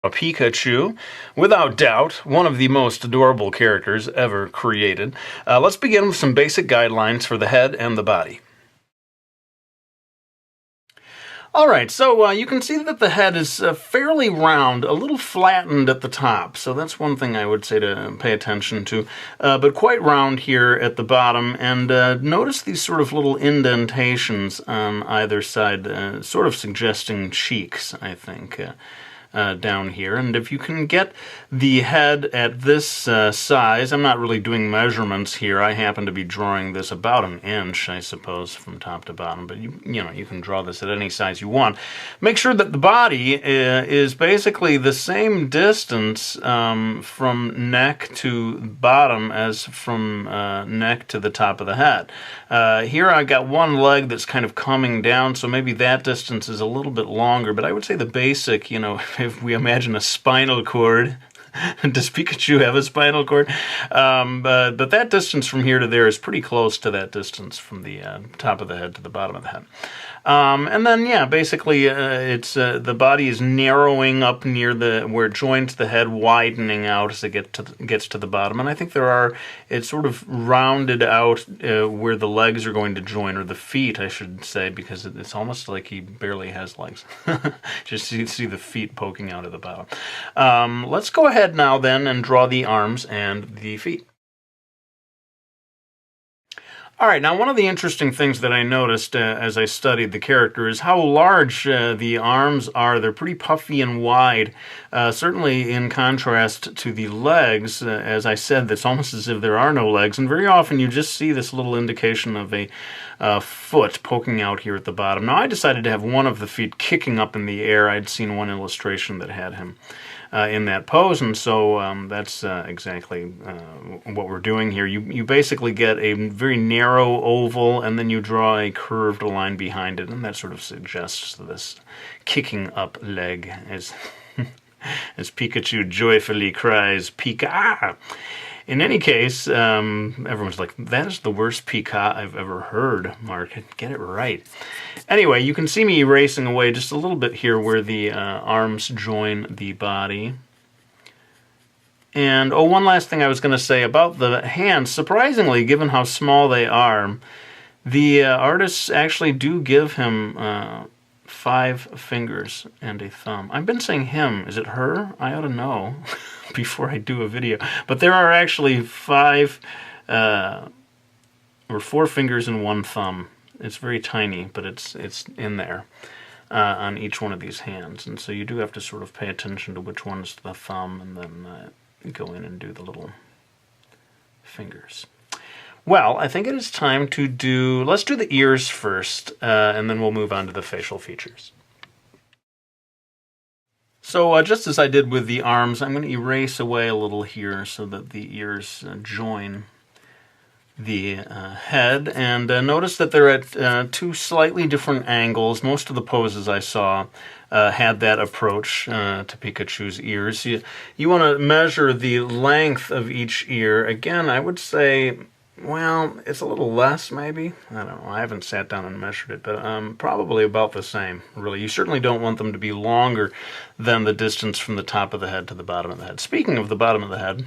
A Pikachu, without doubt, one of the most adorable characters ever created. Let's begin with some basic guidelines for the head and the body. Alright, so you can see that the head is fairly round, a little flattened at the top, so that's one thing I would say to pay attention to, but quite round here at the bottom, and notice these sort of little indentations on either side, sort of suggesting cheeks, I think. Down here, and if you can get the head at this size, I'm not really doing measurements here, I happen to be drawing this about an inch, I suppose, from top to bottom, but you know, you can draw this at any size you want. Make sure that the body is basically the same distance from neck to bottom as from neck to the top of the head. Here I got one leg that's kind of coming down, so maybe that distance is a little bit longer, but I would say the basic, you know, if we imagine a spinal cord, does Pikachu have a spinal cord? But that distance from here to there is pretty close to that distance from the top of the head to the bottom of the head. And then, yeah, basically it's the body is narrowing up near where it joins the head, widening out as it gets to the bottom. And I think it's sort of rounded out where the legs are going to join, or the feet, I should say, because it's almost like he barely has legs. Just see the feet poking out of the bottom. Let's go ahead now then and draw the arms and the feet. Alright, now one of the interesting things that I noticed as I studied the character is how large the arms are. They're pretty puffy and wide, certainly in contrast to the legs. As I said, it's almost as if there are no legs, and very often you just see this little indication of a foot poking out here at the bottom. Now I decided to have one of the feet kicking up in the air. I'd seen one illustration that had him in that pose, and so that's exactly what we're doing here. You basically get a very narrow oval, and then you draw a curved line behind it, and that sort of suggests this kicking up leg as as Pikachu joyfully cries, "Pika!" In any case, everyone's like, that is the worst Pika I've ever heard, Mark. Get it right. Anyway, you can see me erasing away just a little bit here where the arms join the body. And, oh, one last thing I was going to say about the hands. Surprisingly, given how small they are, the artists actually do give him 5 fingers and a thumb. I've been saying him. Is it her? I ought to know before I do a video. But there are actually 5 or 4 fingers and 1 thumb. It's very tiny, but it's in there on each one of these hands. And so you do have to sort of pay attention to which one's the thumb, and then go in and do the little fingers. Well, I think it is time to let's do the ears first, and then we'll move on to the facial features. So just as I did with the arms, I'm going to erase away a little here so that the ears join the head, and notice that they're at 2 slightly different angles. Most of the poses I saw had that approach to Pikachu's ears. You want to measure the length of each ear. Again, I would say, well, it's a little less, maybe. I don't know. I haven't sat down and measured it, but probably about the same, really. You certainly don't want them to be longer than the distance from the top of the head to the bottom of the head. Speaking of the bottom of the head,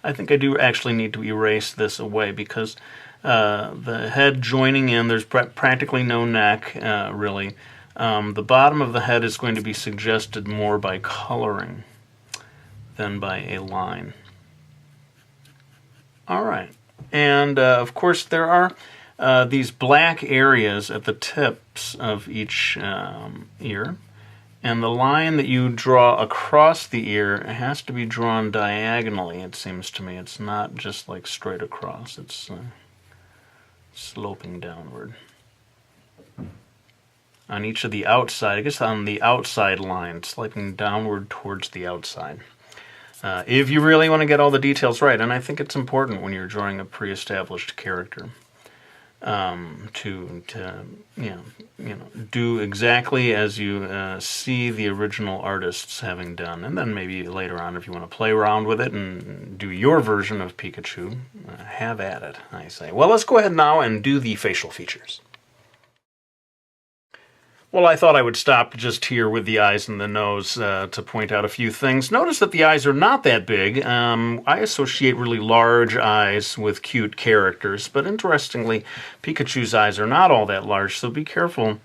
I think I do actually need to erase this away because the head joining in, there's practically no neck, really. The bottom of the head is going to be suggested more by coloring than by a line. All right. And, of course, there are these black areas at the tips of each ear. And the line that you draw across the ear has to be drawn diagonally, it seems to me. It's not just like straight across. It's sloping downward. On each of the outside, I guess on the outside line, sloping downward towards the outside. If you really want to get all the details right, and I think it's important when you're drawing a pre-established character, to do exactly as you see the original artists having done, and then maybe later on, if you want to play around with it and do your version of Pikachu, have at it, I say. Well, let's go ahead now and do the facial features. Well, I thought I would stop just here with the eyes and the nose to point out a few things. Notice that the eyes are not that big. I associate really large eyes with cute characters, but interestingly, Pikachu's eyes are not all that large, so be careful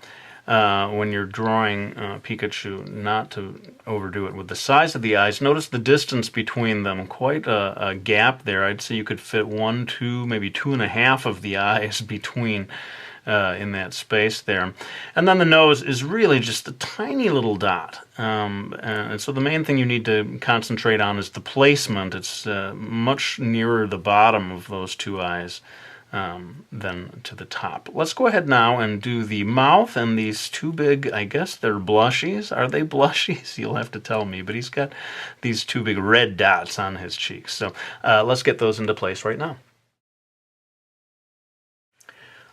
when you're drawing Pikachu not to overdo it with the size of the eyes. Notice the distance between them, quite a gap there. I'd say you could fit 1, 2, maybe 2.5 of the eyes between in that space there. And then the nose is really just a tiny little dot. And so the main thing you need to concentrate on is the placement. It's much nearer the bottom of those two eyes than to the top. Let's go ahead now and do the mouth and these two big, I guess they're blushies. Are they blushies? You'll have to tell me. But he's got these two big red dots on his cheeks. So let's get those into place right now.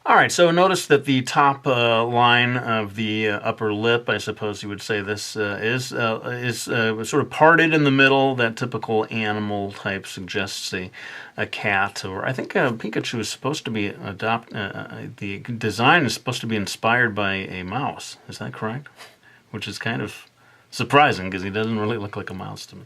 All right, so notice that the top line of the upper lip, I suppose you would say this is sort of parted in the middle. That typical animal type suggests a cat, or I think Pikachu is supposed to be the design is supposed to be inspired by a mouse. Is that correct? Which is kind of surprising because he doesn't really look like a mouse to me.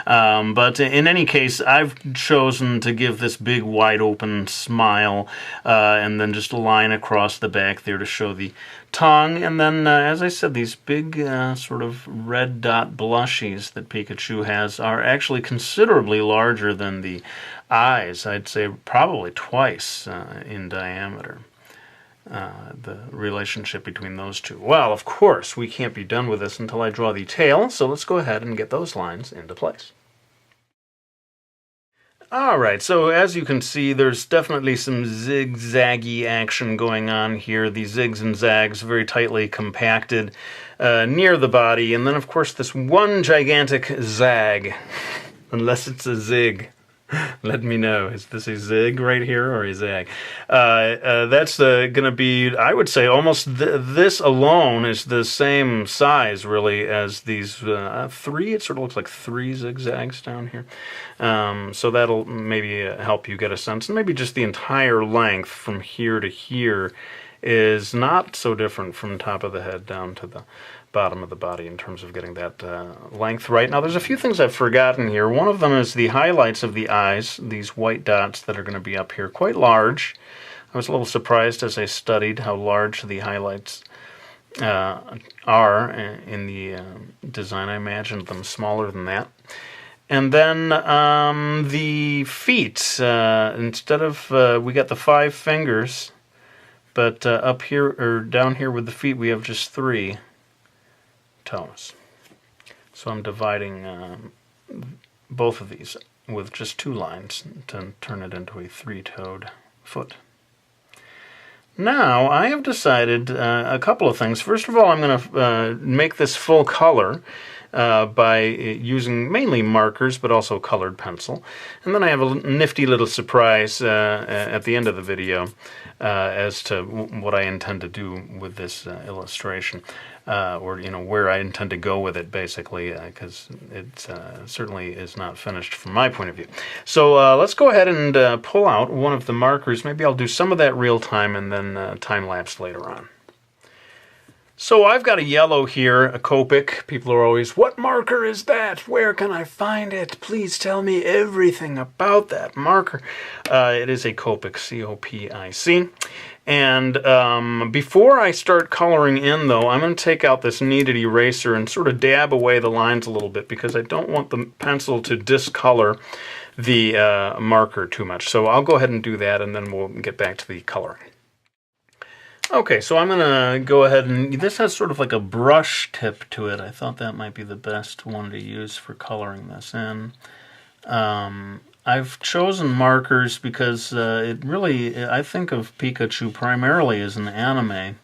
But in any case, I've chosen to give this big wide open smile and then just a line across the back there to show the tongue. And then, as I said, these big sort of red dot blushies that Pikachu has are actually considerably larger than the eyes. I'd say probably twice in diameter. The relationship between those two. Well, of course, we can't be done with this until I draw the tail, so let's go ahead and get those lines into place. Alright, so as you can see, there's definitely some zigzaggy action going on here. These zigs and zags very tightly compacted near the body, and then of course this one gigantic zag, unless it's a zig. Let me know. Is this a zig right here or a zag? That's going to be, I would say, almost this alone is the same size, really, as these 3. It sort of looks like 3 zigzags down here. So that'll maybe help you get a sense. And maybe just the entire length from here to here is not so different from top of the head down to the bottom of the body in terms of getting that length right. Now there's a few things I've forgotten here. One of them is the highlights of the eyes, these white dots that are going to be up here, quite large. I was a little surprised as I studied how large the highlights are in the design. I imagined them smaller than that. And then the feet, instead of, we got the 5 fingers, but up here, or down here with the feet, we have just 3 toes. So I'm dividing both of these with just 2 lines to turn it into a 3-toed foot. Now I have decided a couple of things. First of all, I'm going to make this full color by using mainly markers but also colored pencil. And then I have a nifty little surprise at the end of the video as to what I intend to do with this illustration. Or where I intend to go with it, basically, because it certainly is not finished from my point of view. So let's go ahead and pull out one of the markers. Maybe I'll do some of that real time and then time-lapse later on. So I've got a yellow here, a Copic. People are always, what marker is that? Where can I find it? Please tell me everything about that marker. It is a Copic, C-O-P-I-C. And before I start coloring in, though, I'm going to take out this kneaded eraser and sort of dab away the lines a little bit because I don't want the pencil to discolor the marker too much. So I'll go ahead and do that, and then we'll get back to the coloring. Okay, so I'm going to go ahead and, this has sort of like a brush tip to it. I thought that might be the best one to use for coloring this in. I've chosen markers because it really, I think of Pikachu primarily as an anime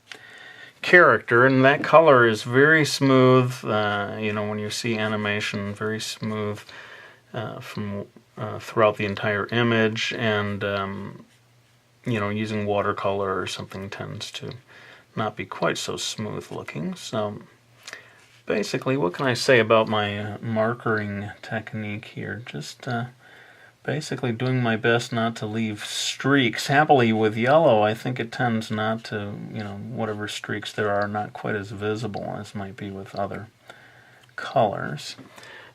character, and that color is very smooth, when you see animation, very smooth from throughout the entire image, and using watercolor or something tends to not be quite so smooth looking. So basically, what can I say about my markering technique here? Just basically doing my best not to leave streaks. Happily with yellow, I think it tends not to, whatever streaks there are, not quite as visible as might be with other colors.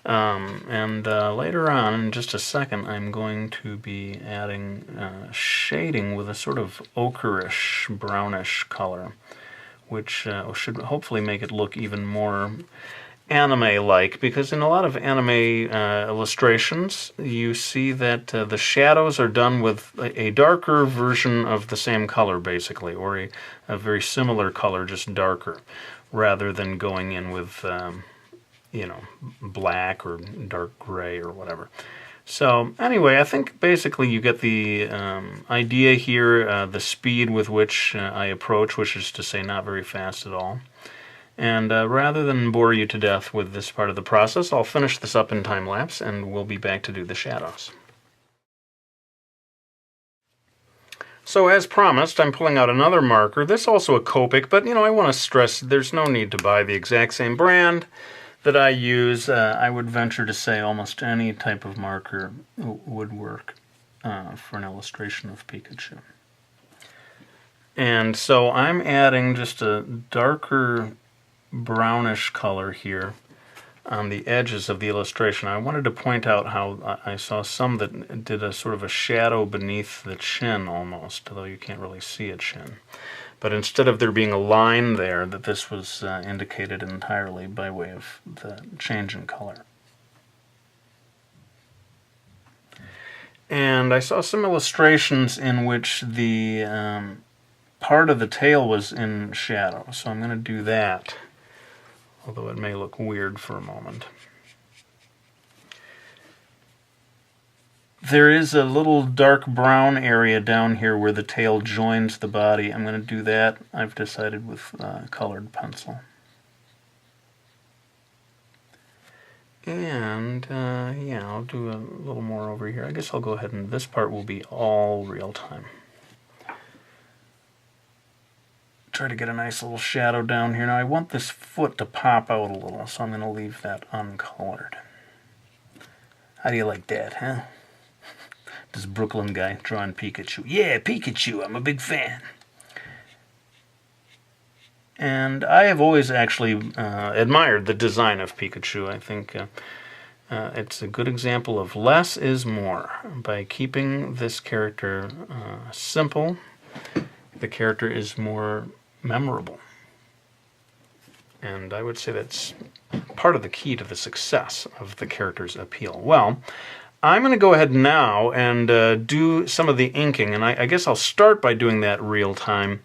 And later on, in just a second, I'm going to be adding shading with a sort of ochreish, brownish color, which should hopefully make it look even more anime-like, because in a lot of anime illustrations, you see that the shadows are done with a darker version of the same color, basically, or a very similar color, just darker, rather than going in with black or dark gray or whatever. So anyway, I think basically you get the idea here, the speed with which I approach, which is to say not very fast at all. And rather than bore you to death with this part of the process, I'll finish this up in time-lapse and we'll be back to do the shadows. So as promised, I'm pulling out another marker. This is also a Copic, but I want to stress there's no need to buy the exact same brand that I use. I would venture to say almost any type of marker would work for an illustration of Pikachu. And so I'm adding just a darker brownish color here on the edges of the illustration. I wanted to point out how I saw some that did a sort of a shadow beneath the chin almost, although you can't really see a chin. But instead of there being a line there, that this was indicated entirely by way of the change in color. And I saw some illustrations in which the part of the tail was in shadow, so I'm going to do that, although it may look weird for a moment. There is a little dark brown area down here where the tail joins the body. I'm going to do that, I've decided, with colored pencil. And, yeah, I'll do a little more over here. I guess I'll go ahead and this part will be all real time. Try to get a nice little shadow down here. Now I want this foot to pop out a little, so I'm going to leave that uncolored. How do you like that, huh? This Brooklyn guy drawing Pikachu. Yeah, Pikachu, I'm a big fan. And I have always actually admired the design of Pikachu. I think it's a good example of less is more. By keeping this character simple, the character is more memorable. And I would say that's part of the key to the success of the character's appeal. Well, I'm going to go ahead now and do some of the inking, and I guess I'll start by doing that real time,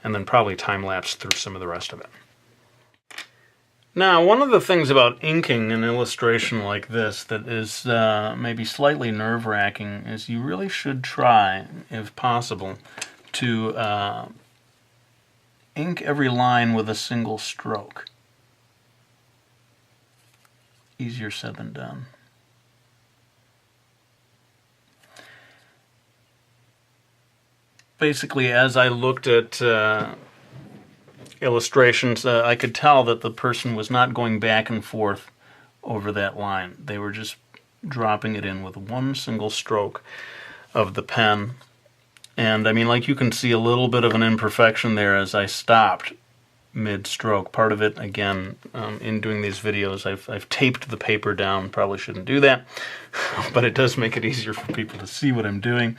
and then probably time-lapse through some of the rest of it. Now, one of the things about inking an illustration like this that is maybe slightly nerve-wracking is you really should try, if possible, to ink every line with a single stroke. Easier said than done. Basically, as I looked at illustrations, I could tell that the person was not going back and forth over that line. They were just dropping it in with one single stroke of the pen. And I mean, like, you can see a little bit of an imperfection there as I stopped mid-stroke. Part of it, again, in doing these videos, I've taped the paper down. Probably shouldn't do that, but it does make it easier for people to see what I'm doing.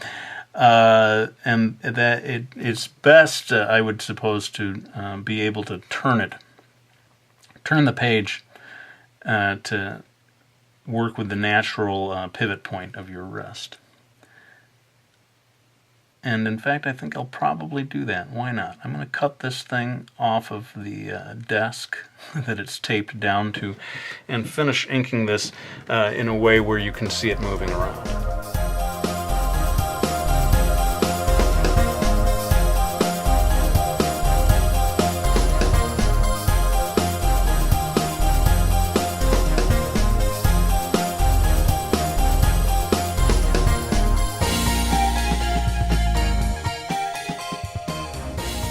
And that it's best, I would suppose, to be able to turn the page to work with the natural pivot point of your wrist. And in fact, I think I'll probably do that. Why not? I'm going to cut this thing off of the desk that it's taped down to and finish inking this in a way where you can see it moving around.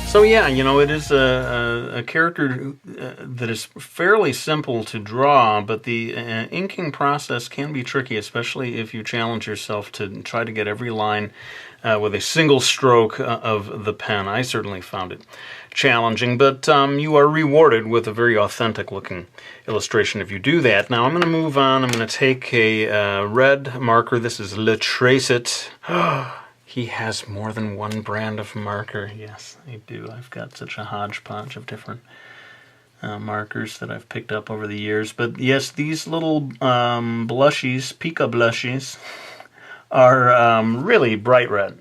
So yeah, you know, it is a character that is fairly simple to draw, but the inking process can be tricky, especially if you challenge yourself to try to get every line with a single stroke of the pen. I certainly found it challenging, but you are rewarded with a very authentic looking illustration if you do that. Now I'm going to move on. I'm going to take a red marker. This is Le Tracit. He has more than one brand of marker. Yes, I do. I've got such a hodgepodge of different markers that I've picked up over the years. But yes, these little blushies, Pika blushies, are really bright red.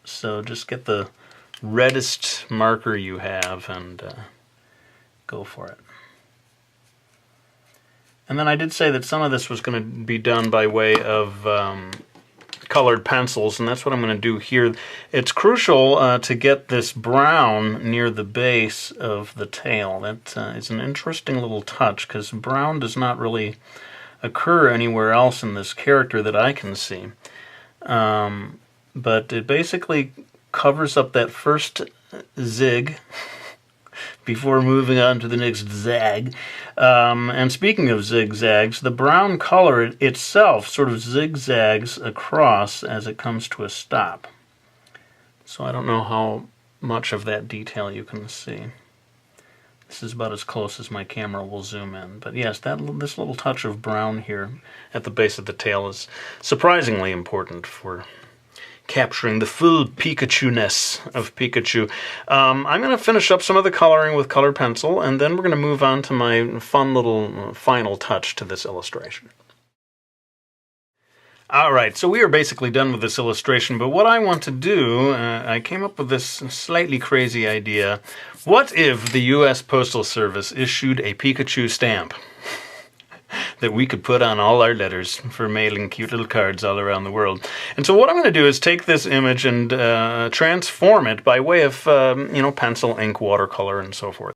So just get the reddest marker you have and go for it. And then I did say that some of this was going to be done by way of colored pencils, and that's what I'm going to do here. It's crucial to get this brown near the base of the tail. That is an interesting little touch, because brown does not really occur anywhere else in this character that I can see. But it basically covers up that first zig before moving on to the next zag. And speaking of zigzags, the brown color itself sort of zigzags across as it comes to a stop. So I don't know how much of that detail you can see. This is about as close as my camera will zoom in. But yes, this little touch of brown here at the base of the tail is surprisingly important for capturing the full Pikachu-ness of Pikachu. I'm going to finish up some of the coloring with colored pencil, and then we're going to move on to my fun little final touch to this illustration. Alright, so we are basically done with this illustration, but what I want to do, I came up with this slightly crazy idea. What if the U.S. Postal Service issued a Pikachu stamp that we could put on all our letters for mailing cute little cards all around the world? And so what I'm going to do is take this image and transform it by way of, pencil, ink, watercolor, and so forth.